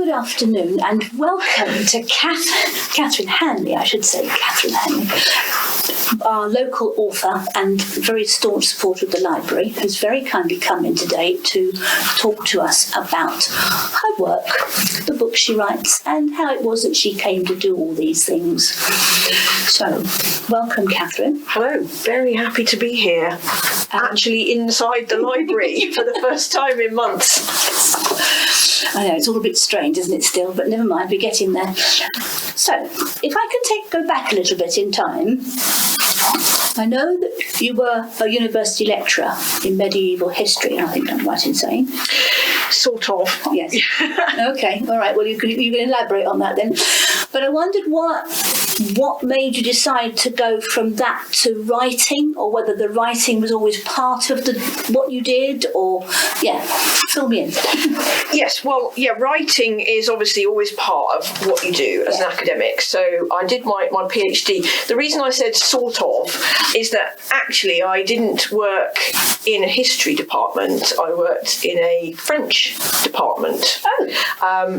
good afternoon and welcome to Catherine Hanley, Catherine Hanley, our local author and very staunch supporter of the library, who's very kindly come in today to talk to us about her work, the books she writes, and how it was that she came to do all these things. So, welcome, Catherine. Hello, very happy to be here. Actually inside the library for the first time in months. I know, it's all a bit strange, isn't it, still? But never mind, we're getting there. So, if I can go back a little bit in time, I know that you were a university lecturer in medieval history, I think I'm right in saying. Sort of. Yes. Okay, all right, well, you can elaborate on that then. But I wondered what made you decide to go from that to writing, or whether the writing was always part of what you did, or, fill me in. Yes, well, writing is obviously always part of what you do as an academic. So I did my PhD. The reason I said sort of is that actually I didn't work in a history department. I worked in a French department.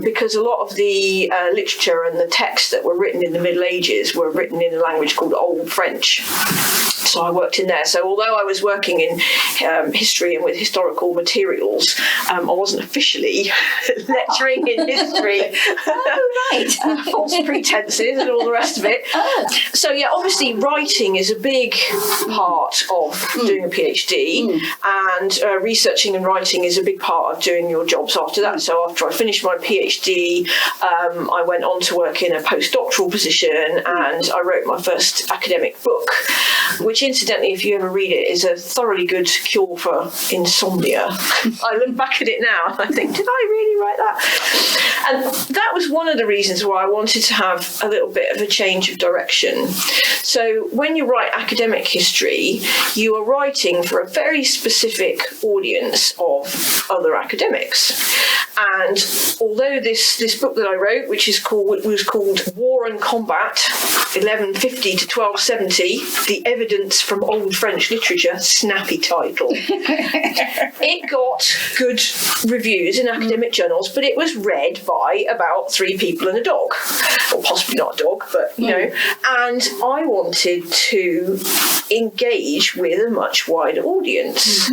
Because a lot of the literature and the texts that were written in the Middle Ages were written in a language called Old French. So I worked in there. So although I was working in history and with historical materials, I wasn't officially lecturing in history. False pretenses and all the rest of it. So obviously writing is a big part of doing a PhD, and researching and writing is a big part of doing your jobs after that. So after I finished my PhD, I went on to work in a postdoctoral position, and I wrote my first academic book, which incidentally, if you ever read it, is a thoroughly good cure for insomnia. I look back at it now and I think, did I really write that? And that was one of the reasons why I wanted to have a little bit of a change of direction. So when you write academic history, you are writing for a very specific audience of other academics. And although this book that I wrote, which was called War and Combat, 1150 to 1270, The Evidence from Old French Literature, snappy title. It got good reviews in academic journals, but it was read by about 3 people and a dog. Or possibly not a dog, but, you know. And I wanted to engage with a much wider audience.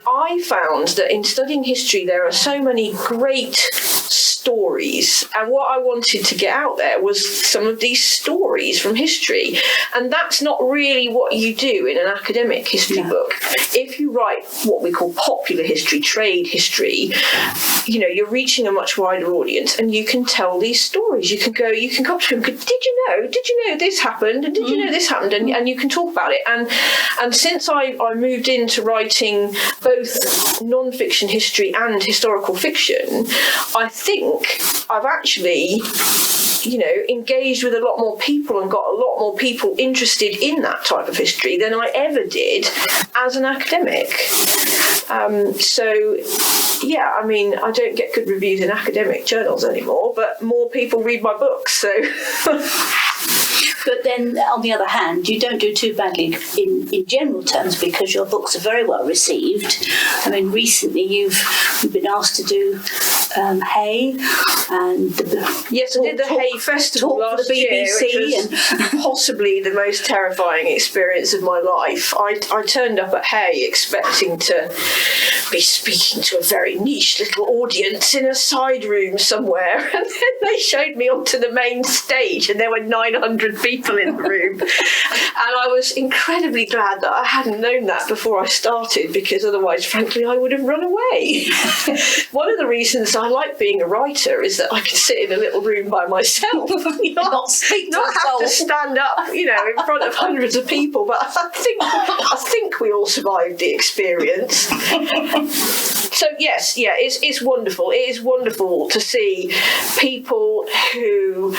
I found that in studying history, there are so many great stories, and what I wanted to get out there was some of these stories from history, and that's not really what you do in an academic history book. If you write what we call popular history, trade history, you're reaching a much wider audience, and you can tell these stories. You can go up to them, did you know this happened, and did you know this happened, and you can talk about it. And since I moved into writing both non-fiction history and historical fiction, I think I've actually engaged with a lot more people and got a lot more people interested in that type of history than I ever did as an academic. I don't get good reviews in academic journals anymore, but more people read my books, so... But then, on the other hand, you don't do too badly in general terms, because your books are very well received. I mean, recently you've been asked to do Hay, and yes, I did the Hay Festival last year, which was possibly the most terrifying experience of my life. I turned up at Hay expecting to be speaking to a very niche little audience in a side room somewhere, and then they showed me onto the main stage, and there were 900 people in the room. And I was incredibly glad that I hadn't known that before I started, because otherwise, frankly, I would have run away. One of the reasons I like being a writer is that I can sit in a little room by myself, not have to stand up, in front of hundreds of people. But I think we all survived the experience. So yes, it's wonderful. It is wonderful to see people who...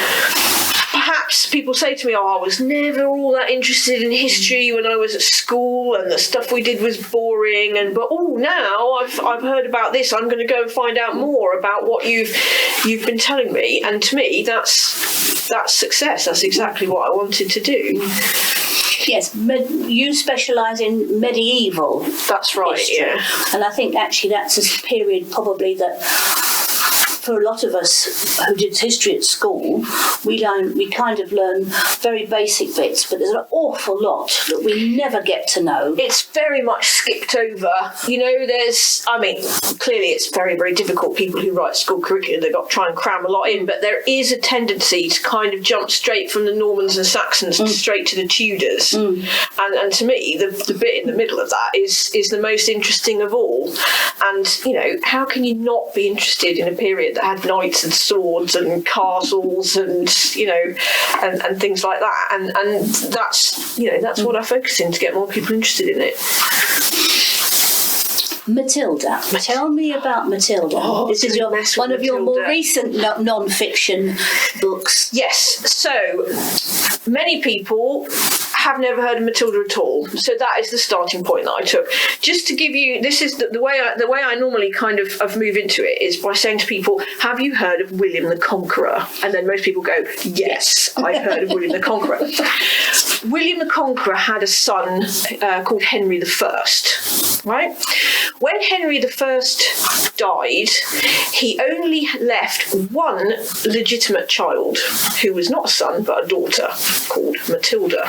Perhaps people say to me, I was never all that interested in history when I was at school, and the stuff we did was boring, but now I've heard about this, I'm going to go and find out more about what you've been telling me. And to me, that's success. That's exactly what I wanted to do. Yes, you specialise in medieval. That's right, history. yeah. And I think actually that's a period probably that for a lot of us who did history at school, we kind of learn very basic bits, but there's an awful lot that we never get to know. It's very much skipped over. Clearly it's very, very difficult. People who write school curriculum, they've got to try and cram a lot in, but there is a tendency to kind of jump straight from the Normans and Saxons straight to the Tudors. And to me, the bit in the middle of that is the most interesting of all. And, how can you not be interested in a period that had knights and swords and castles and things like that? And that's what I focus in to get more people interested in it. Matilda. Tell me about Matilda. This is one of your more recent non-fiction books. Yes. So many people have never heard of Matilda at all. So that is the starting point that I took. Just to give you, this is the way I normally kind of move into it is by saying to people, have you heard of William the Conqueror? And then most people go, yes, I've heard of William the Conqueror. William the Conqueror had a son called Henry I, right? When Henry I died, he only left one legitimate child, who was not a son but a daughter, called Matilda.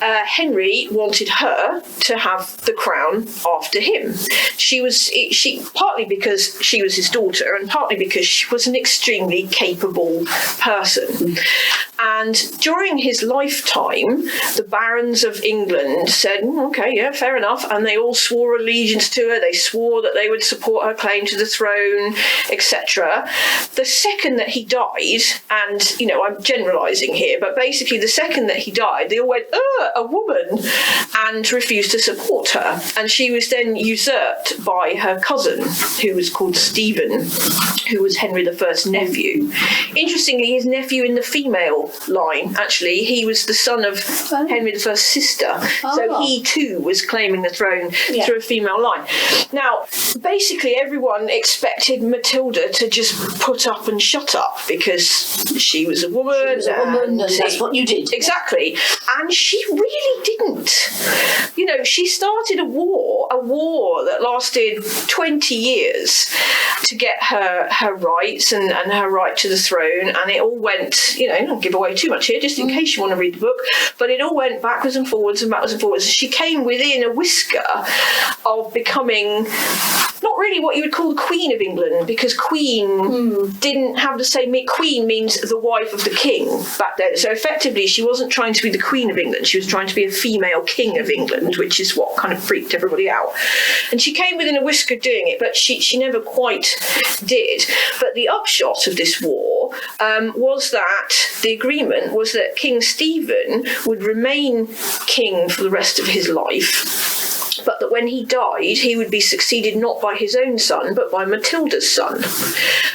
Henry wanted her to have the crown after him. She partly because she was his daughter, and partly because she was an extremely capable person. And during his lifetime, the barons of England said, okay, yeah, fair enough. And they all swore allegiance to her. They swore that they would support her claim to the throne, etc. The second that he died, and, I'm generalising here, but basically the second that he died, they all went, a woman, and refused to support her. And she was then usurped by her cousin, who was called Stephen, who was Henry I's nephew. Interestingly, his nephew in the female line, actually, he was the son of Henry I's sister. So he too was claiming the throne through a female line. Now, basically everyone expected Matilda to just put up and shut up because she was a woman. She was a woman, and that's what you did. Exactly. And she really didn't. She started a war that lasted 20 years to get her rights and her right to the throne, and it all went, I don't give away too much here, just in case you want to read the book, but it all went backwards and forwards and backwards and forwards. She came within a whisker of becoming not really what you would call the Queen of England, because Queen didn't have the same meaning. Queen means the wife of the king back then. So effectively, she wasn't trying to be the Queen of England. She was trying to be a female King of England, which is what kind of freaked everybody out. And she came within a whisker doing it, but she never quite did. But the upshot of this war was that the agreement was that King Stephen would remain king for the rest of his life, but that when he died, he would be succeeded not by his own son, but by Matilda's son.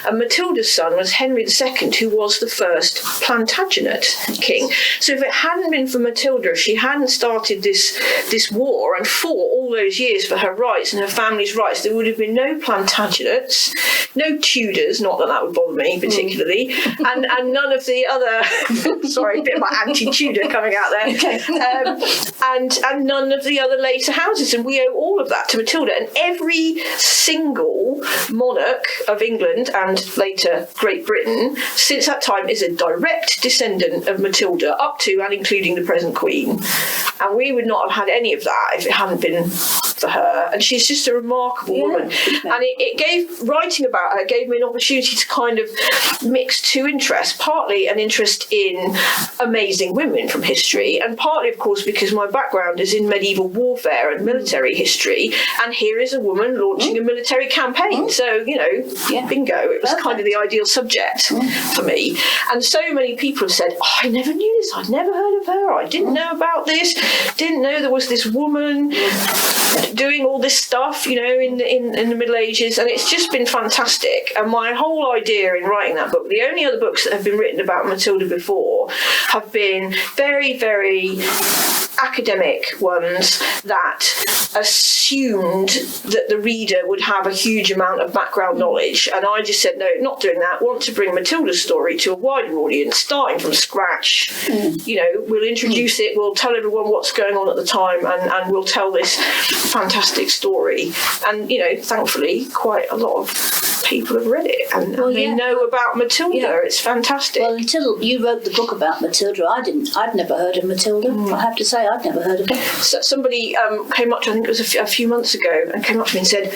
And Matilda's son was Henry II, who was the first Plantagenet king. So if it hadn't been for Matilda, if she hadn't started this war and fought all those years for her rights and her family's rights, there would have been no Plantagenets, no Tudors, not that would bother me particularly, and none of the other, sorry, a bit of my anti-Tudor coming out there, and none of the other later houses. And we owe all of that to Matilda. And every single monarch of England and later Great Britain since that time is a direct descendant of Matilda, up to and including the present Queen. And we would not have had any of that if it hadn't been for her. And she's just a remarkable woman. And it gave, writing about her gave me an opportunity to kind of mix two interests, partly an interest in amazing women from history, and partly, of course, because my background is in medieval warfare and military history, and here is a woman launching a military campaign. So, bingo, it was kind of the ideal subject for me. And so many people have said, I never knew this, I'd never heard of her, I didn't know about this, didn't know there was this woman doing all this stuff, in the Middle Ages, and it's just been fantastic. And my whole idea in writing that book, the only other books that have been written about Matilda before have been very, very academic ones that assumed that the reader would have a huge amount of background knowledge, and I just said no, not doing that. Want to bring Matilda's story to a wider audience, starting from scratch. We'll introduce it, we'll tell everyone what's going on at the time, and we'll tell this fantastic story. And thankfully quite a lot of people have read it and they know about Matilda. Yeah. It's fantastic. Well, until you wrote the book about Matilda, I'd never heard of Matilda. I have to say, I'd never heard of it. So somebody came up to, I think it was a few months ago, and came up to me and said,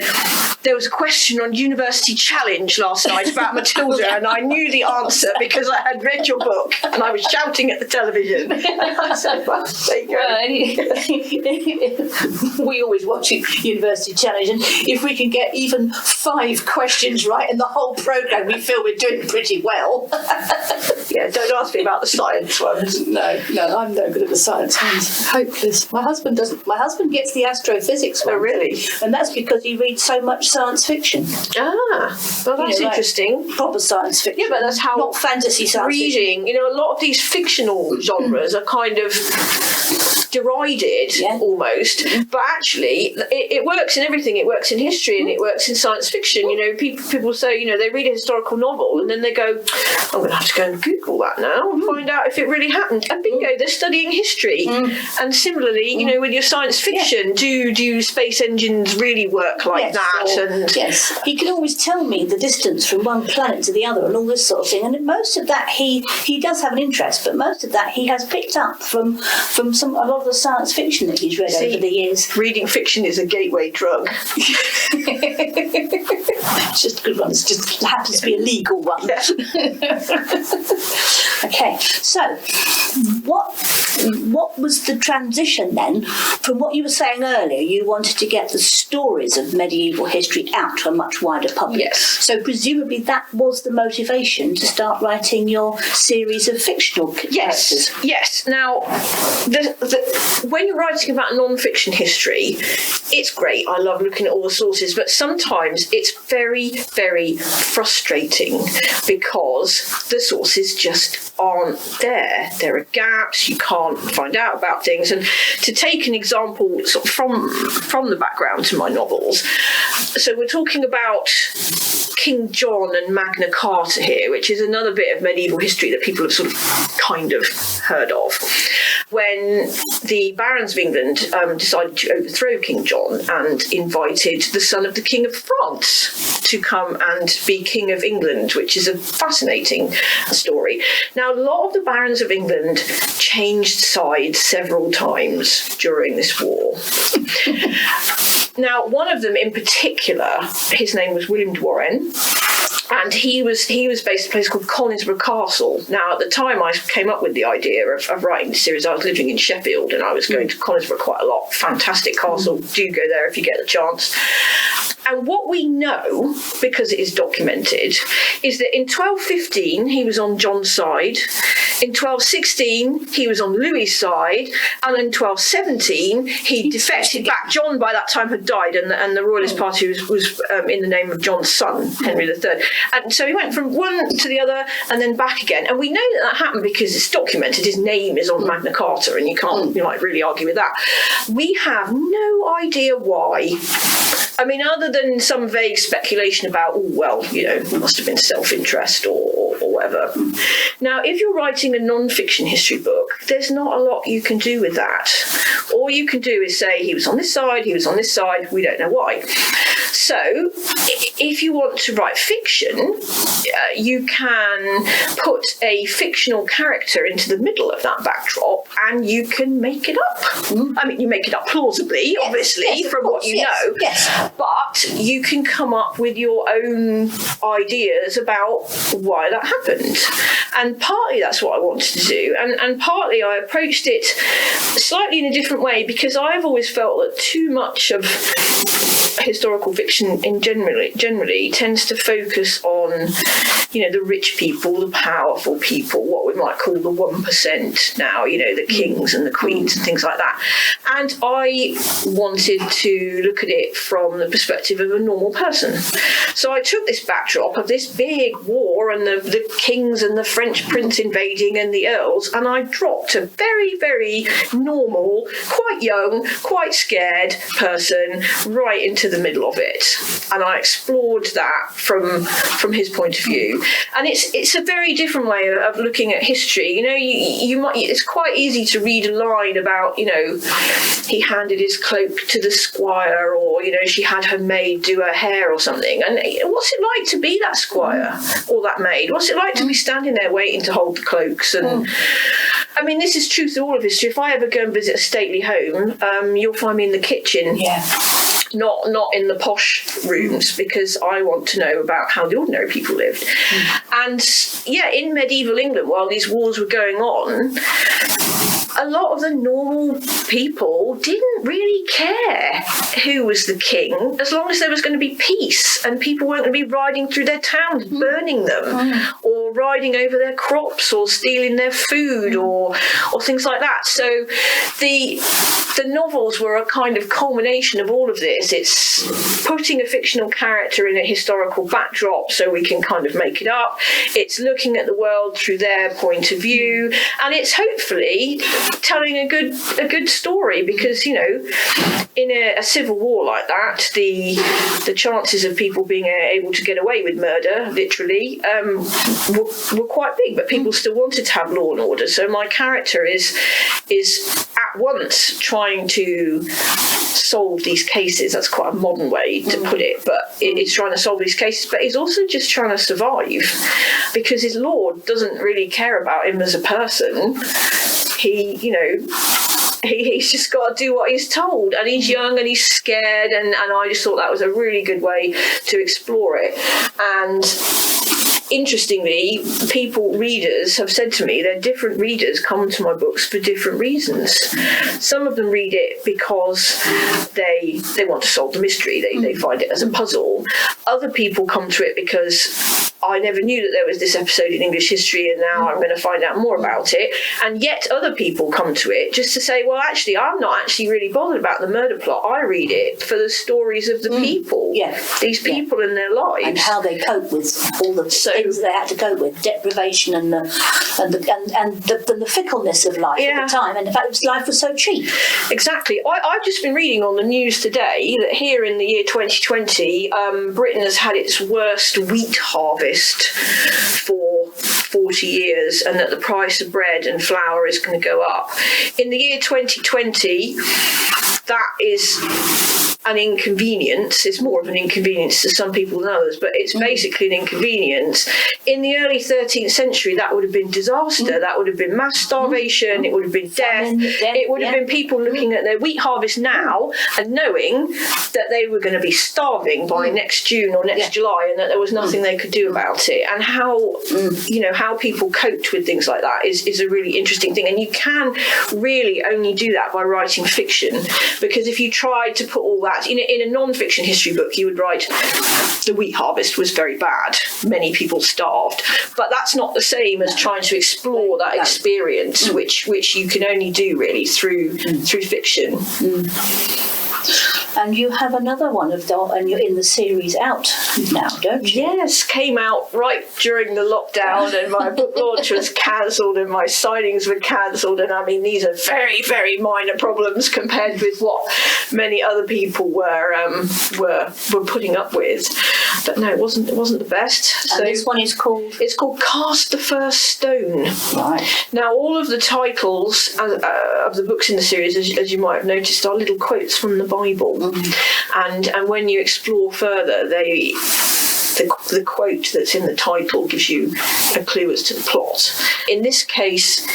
there was a question on University Challenge last night about Matilda, and I knew the answer because I had read your book, and I was shouting at the television. I said, well, there you go. We always watch University Challenge, and if we can get even 5 questions right in the whole programme, we feel we're doing pretty well. Yeah, don't ask me about the science ones. No, I'm no good at the science ones. Hopeless. My husband doesn't. My husband gets the astrophysics one. Oh, really? And that's because he reads so much science fiction. Ah, well, that's interesting. Like proper science fiction. Yeah, but that's how not fantasy science reading. fiction. A lot of these fictional genres are kind of derided almost, but actually it works in everything. It works in history and it works in science fiction. People say they read a historical novel and then they go, I'm going to have to go and Google that now and find out if it really happened. And bingo, they're studying history. And similarly, with your science fiction, do space engines really work like that? Yes, he can always tell me the distance from one planet to the other and all this sort of thing. And most of that he does have an interest, but most of that he has picked up from a lot of the science fiction that he's read over the years. Reading fiction is a gateway drug. It's just a good one. It just happens to be a legal one. Yeah. Okay, so what was the transition then from what you were saying earlier? You wanted to get the stories of medieval history out to a much wider public. Yes. So presumably that was the motivation to start writing your series of fictional characters. Yes. Now, when you're writing about non-fiction history, it's great. I love looking at all the sources, but sometimes it's very, very frustrating because the sources just aren't there. There are gaps. You can't find out about things. And to take an example sort of from the background to my novels, so we're talking about King John and Magna Carta here, which is another bit of medieval history that people have sort of kind of heard of. When the barons of England decided to overthrow King John and invited the son of the King of France to come and be King of England, which is a fascinating story. Now, a lot of the barons of England changed sides several times during this war. Now, one of them in particular, his name was William de Warenne, and he was based at a place called Conisbrough Castle. Now, at the time I came up with the idea of writing the series, I was living in Sheffield and I was going to Conisbrough quite a lot. Fantastic castle. Do go there if you get the chance. And what we know, because it is documented, is that in 1215 he was on John's side, in 1216 he was on Louis's side, and in 1217 he defected back. John by that time had died, and the Royalist Party was in the name of John's son, Henry III. And so he went from one to the other and then back again. And we know that happened because it's documented. His name is on Magna Carta, and you can't really argue with that. We have no idea why. I mean, other than some vague speculation about, it must have been self-interest or whatever. Now, if you're writing a non-fiction history book, there's not a lot you can do with that. All you can do is say, he was on this side, we don't know why. So, if you want to write fiction, you can put a fictional character into the middle of that backdrop and you can make it up. I mean, you make it up plausibly, obviously, from what you know. Yes. But you can come up with your own ideas about why that happened. And partly that's what I wanted to do. And partly I approached it slightly in a different way because I've always felt that too much of historical fiction in generally tends to focus on, the rich people, the powerful people, what we might call the 1% now, the kings and the queens and things like that. And I wanted to look at it from the perspective of a normal person. So I took this backdrop of this big war and the kings and the French prince invading and the earls, and I dropped a very, very normal, quite young, quite scared person right into into the middle of it, and I explored that from his point of view. And it's a very different way of looking at history. You might, it's quite easy to read a line about, he handed his cloak to the squire, or she had her maid do her hair or something. And what's it like to be that squire or that maid? What's it like to be standing there waiting to hold the cloaks? And I mean, this is true through all of history. If I ever go and visit a stately home, you'll find me in the kitchen. Yeah. Not in the posh rooms, because I want to know about how the ordinary people lived. And in medieval England, while these wars were going on, a lot of the normal people didn't really care who was the king, as long as there was going to be peace and people weren't going to be riding through their towns, burning them, or riding over their crops, or stealing their food, or things like that. So the novels were a kind of culmination of all of this. It's putting a fictional character in a historical backdrop so we can kind of make it up. It's looking at the world through their point of view, and it's hopefully telling a good story, because in a civil war like that, the chances of people being able to get away with murder, literally, were quite big, but people still wanted to have law and order. So my character is at once trying to solve these cases. That's quite a modern way to put it, but it's trying to solve these cases, but he's also just trying to survive, because his lord doesn't really care about him as a person. He's just got to do what he's told, and he's young and he's scared, and I just thought that was a really good way to explore it. And interestingly, readers have said to me that different readers come to my books for different reasons. Some of them read it because they want to solve the mystery. They find it as a puzzle. Other people come to it because I never knew that there was this episode in English history, and now I'm going to find out more about it. And yet other people come to it just to say, well, actually, I'm not actually really bothered about the murder plot. I read it for the stories of the people. Yeah. These people and their lives. And how they cope with all the things they had to cope with, deprivation and the fickleness of life at the time. And the fact that life was so cheap. Exactly. I've just been reading on the news today that here in the year 2020, Britain has had its worst wheat harvest for 40 years, and that the price of bread and flour is going to go up. In the year 2020, that is an inconvenience. It's more of an inconvenience to some people than others, but it's basically an inconvenience. In the early 13th century, that would have been disaster. That would have been mass starvation. It would have been death. It would have been people looking at their wheat harvest now and knowing that they were going to be starving by next June or next July, and that there was nothing they could do about it. And how people coped with things like that is a really interesting thing. And you can really only do that by writing fiction, because if you tried to put all that in a non-fiction history book, you would write the wheat harvest was very bad, many people starved, but that's not the same as trying to explore that experience, which you can only do really through fiction. And you have another one and you're in the series out now, don't you? Yes, came out right during the lockdown, and my book launch was cancelled and my signings were cancelled, and I mean, these are very, very minor problems compared with what many other people were putting up with. But no, it wasn't the best. And this one is called? It's called Cast the First Stone. Right. Now, all of the titles of the books in the series, as you might have noticed, are little quotes from the Bible. And when you explore further, the quote that's in the title gives you a clue as to the plot. In this case,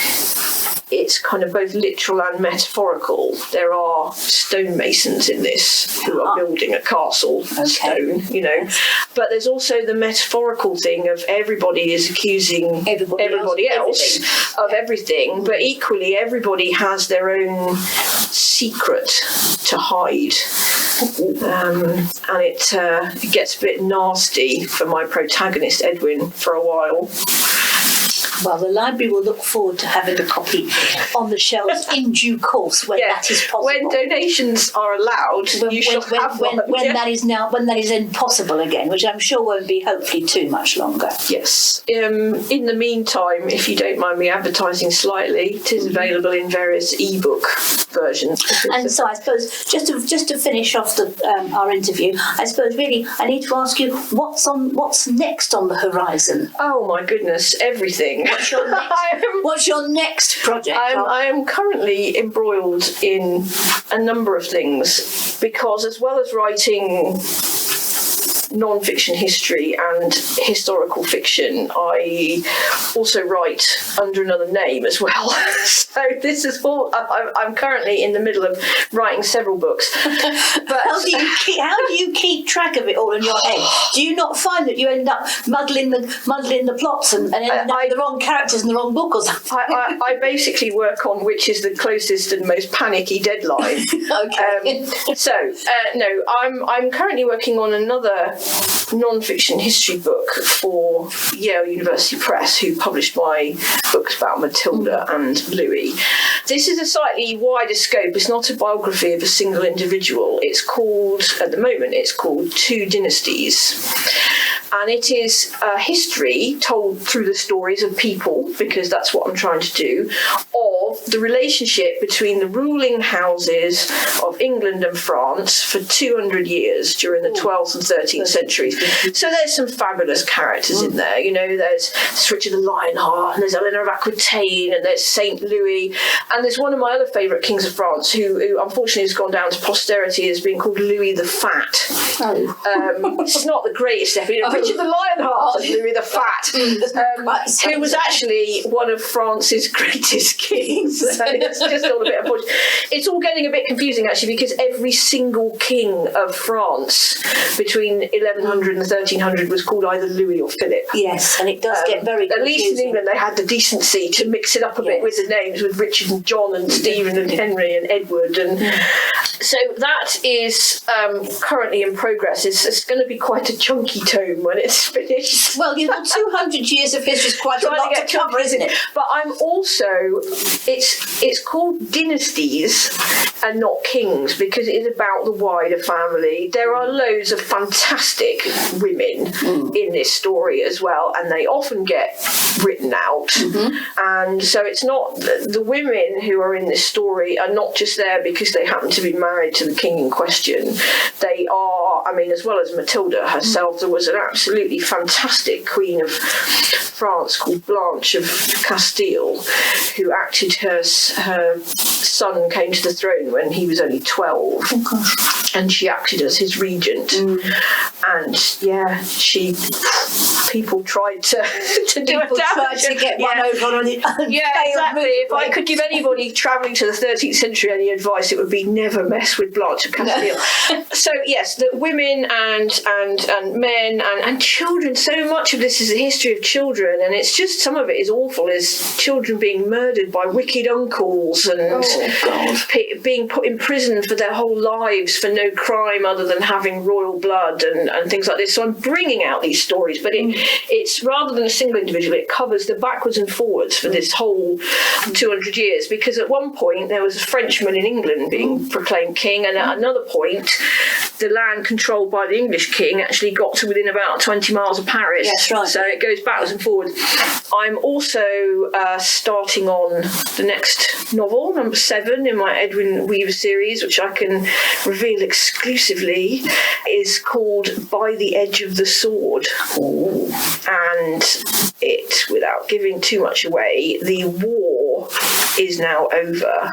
it's kind of both literal and metaphorical. There are stonemasons in this who are building a castle of stone, But there's also the metaphorical thing of everybody is accusing everybody else of everything, but equally everybody has their own secret to hide. And it gets a bit nasty for my protagonist, Edwin, for a while. Well, the library will look forward to having a copy on the shelves in due course when that is possible. When donations are allowed, you shall have one. When that is impossible again, which I'm sure won't be hopefully too much longer. Yes. In the meantime, if you don't mind me advertising slightly, it is available in various ebook versions. And so I suppose just to finish off our interview, I suppose really I need to ask you what's next on the horizon. Oh my goodness, everything. What's your next project? I am currently embroiled in a number of things because, as well as writing non-fiction history and historical fiction, I also write under another name as well. So this is all. I'm currently in the middle of writing several books. But how do you keep track of it all in your head? Do you not find that you end up muddling the plots and end up with the wrong characters in the wrong book or something? I basically work on which is the closest and most panicky deadline. Okay. No, I'm currently working on another non-fiction history book for Yale University Press, who published my books about Matilda and Louis. This is a slightly wider scope. It's not a biography of a single individual. At the moment, it's called Two Dynasties. And it is a history told through the stories of people, because that's what I'm trying to do, of the relationship between the ruling houses of England and France for 200 years during the 12th and 13th centuries. So there's some fabulous characters in there. You know, there's Richard the Lionheart, and there's Eleanor of Aquitaine, and there's Saint Louis, and there's one of my other favourite kings of France who unfortunately has gone down to posterity as being called Louis the Fat. It's not the greatest step. Richard the Lionheart and Louis the Fat, who was actually one of France's greatest kings. So it's just all a bit unfortunate. It's all getting a bit confusing actually, because every single king of France between 1100 and 1300 was called either Louis or Philip. Yes, and it does get very confusing. At least in England they had the decency to mix it up a bit with the names, with Richard and John and Stephen and Henry and Edward. And so that is currently in progress. It's going to be quite a chunky tome when it's finished. Well, 200 years of history is quite a lot to cover, isn't it? But I'm also, it's called Dynasties and not Kings, because it is about the wider family. There are loads of fantastic women in this story as well, and they often get written out. And so it's not, the women who are in this story are not just there because they happen to be married to the king in question. They are, as well as Matilda herself, there was an absolutely fantastic queen of France called Blanche of Castile, who acted her son came to the throne when he was only 12. And she acted as his regent. And people tried to do it. Tried to get one over on it. Exactly. If I could give anybody travelling to the 13th century any advice, it would be never mess with Blanche of Castile. So yes, the women and men and children. So much of this is a history of children, and it's just, some of it is awful. Is children being murdered by wicked uncles and being put in prison for their whole lives for no crime other than having royal blood and things like this. So I'm bringing out these stories, but it's rather than a single individual, it covers the backwards and forwards for this whole 200 years, because at one point there was a Frenchman in England being proclaimed king, and at another point the land controlled by the English king actually got to within about 20 miles of Paris. Yes, right. So it goes backwards and forwards. I'm also starting on the next novel, number 7 in my Edwin Weaver series, which I can reveal exclusively, is called By the Edge of the Sword. And it, without giving too much away, the war is now over.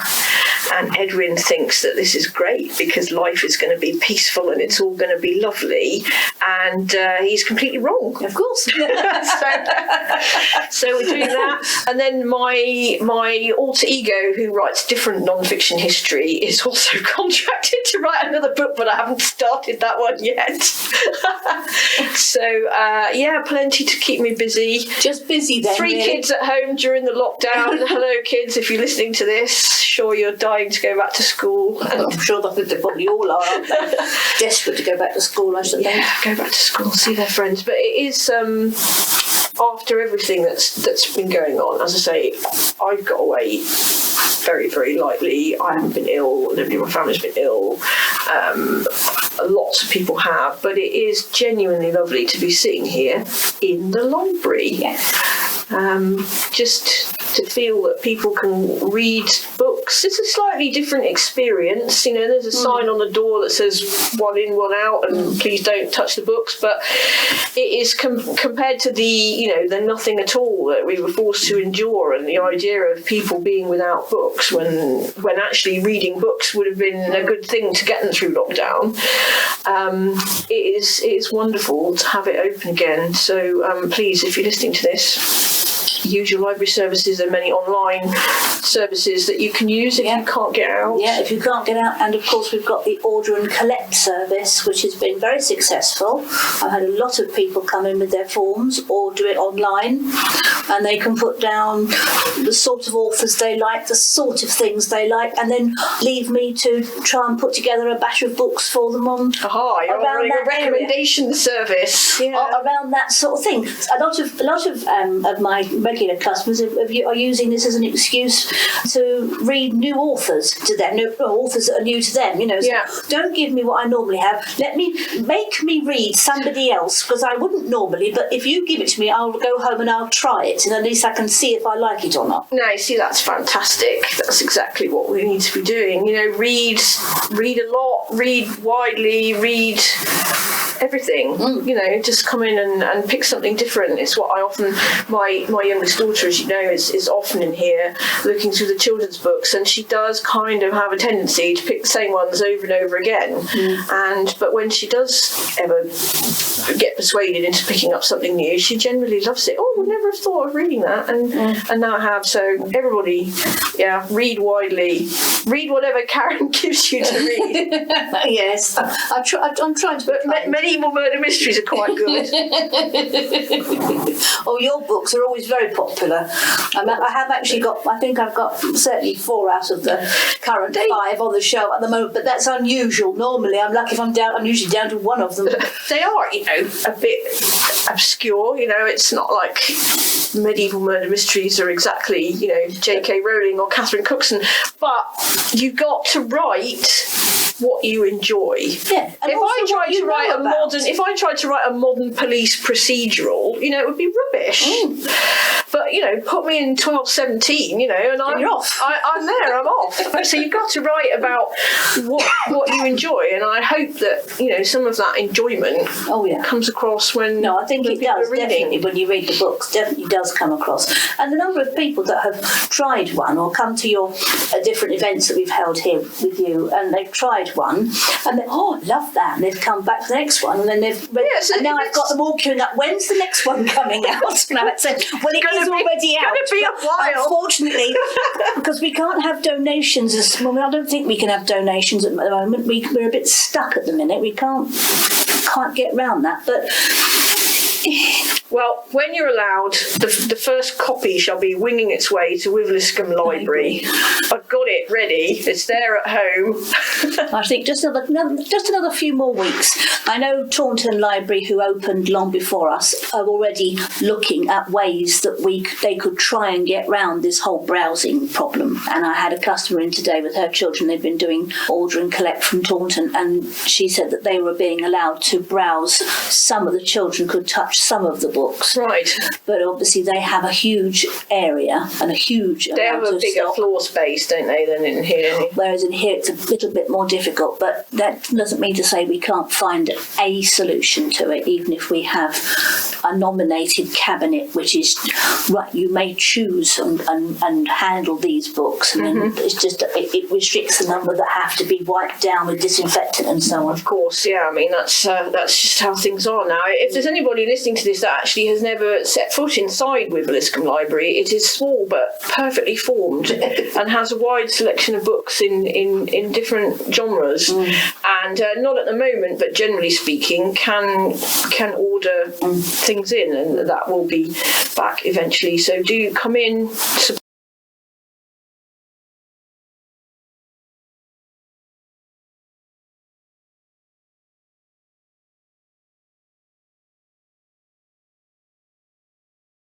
And Edwin thinks that this is great because life is going to be peaceful and it's all going to be lovely. And he's completely wrong. Of course. So we're doing that. And then my alter ego, who writes different non-fiction history, is also contracted to write another book, but I haven't started that one yet. So, plenty to keep me busy. Just busy then. 3 kids at home during the lockdown. Hello, kids, if you're listening to this. Sure, you're dying to go back to school. I'm sure they probably all are, aren't they? Desperate to go back to school, I should think. Yeah, go back to school, see their friends. But it is after everything that's been going on, as I say, I've got away very, very lightly. I haven't been ill. Nobody in my family's been ill. Lots of people have, but it is genuinely lovely to be sitting here in the library. Just to feel that people can read books. It's a slightly different experience. You know, there's a sign on the door that says 1 in, 1 out, and please don't touch the books. But it is compared to the nothing at all that we were forced to endure, and the idea of people being without books when actually reading books would have been a good thing to get them through lockdown. It is wonderful to have it open again. So please, if you're listening to this, use your library services. There are many online services that you can use if you can't get out. Yeah, if you can't get out. And of course we've got the order and collect service, which has been very successful. I've had a lot of people come in with their forms or do it online, and they can put down the sort of authors they like, the sort of things they like, and then leave me to try and put together a batch of books for them on you're running a recommendation service. Around that sort of thing. A lot of my regular customers are using this as an excuse to read new authors to them, new authors that are new to them. So don't give me what I normally have. Make me read somebody else, because I wouldn't normally. But if you give it to me, I'll go home and I'll try it, and at least I can see if I like it or not. No, see, that's fantastic. That's exactly what we need to be doing. Read a lot, read widely, read everything. Just come in and pick something different. It's what I often, my youngest daughter, as you know, is often in here looking through the children's books, and she does kind of have a tendency to pick the same ones over and over again. But when she does ever get persuaded into picking up something new, she generally loves it. I would never have thought of reading that, and now I have. So everybody, read widely, read whatever Karen gives you to read. Yes, I'm trying to. But medieval murder mysteries are quite good. Your books are always very popular. I have actually got, I think I've got certainly 4 out of the current 5 on the shelf at the moment, but that's unusual. Normally I'm lucky if I'm usually down to 1 of them. They are, a bit obscure. It's not like medieval murder mysteries are exactly, J.K. Rowling or Catherine Cookson, but you got to write what you enjoy. Yeah. If I tried to write a modern police procedural, it would be rubbish. But put me in 1217, and I'm off. I'm there. I'm off. So you've got to write about what you enjoy, and I hope that some of that enjoyment comes across when. No, I think it does reading. definitely when you read the books. Definitely does come across, and the number of people that have tried one or come to your different events that we've held here with you, and they've tried one, and they love that, and they've come back to the next one, and then they've read, and now I've got them all queuing up. When's the next one coming out? And I said, well, it is already out. It's going to be a while. Unfortunately, because we can't have donations. I don't think we can have donations at the moment. We're a bit stuck at the minute. We can't get round that, but. Well, when you're allowed, the first copy shall be winging its way to Wiveliscombe Library. I've got it ready. It's there at home. I think just another few more weeks. I know Taunton Library, who opened long before us, are already looking at ways that they could try and get round this whole browsing problem. And I had a customer in today with her children. They've been doing order and collect from Taunton, and she said that they were being allowed to browse. Some of the children could touch some of the books. Right. But obviously they have a huge area and a huge They have a bigger floor space, don't they, than in here? Whereas in here it's a little bit more difficult, but that doesn't mean to say we can't find a solution to it, even if we have a nominated cabinet, which is, right, you may choose and handle these books, and then it's just, it restricts the number that have to be wiped down with disinfectant and so on. Of course, that's just how things are now. If there's anybody listening to this that actually has never set foot inside Wiveliscombe Library, it is small but perfectly formed and has a wide selection of books in different genres, and not at the moment, but generally speaking, can order things in, and that will be back eventually. So do come in,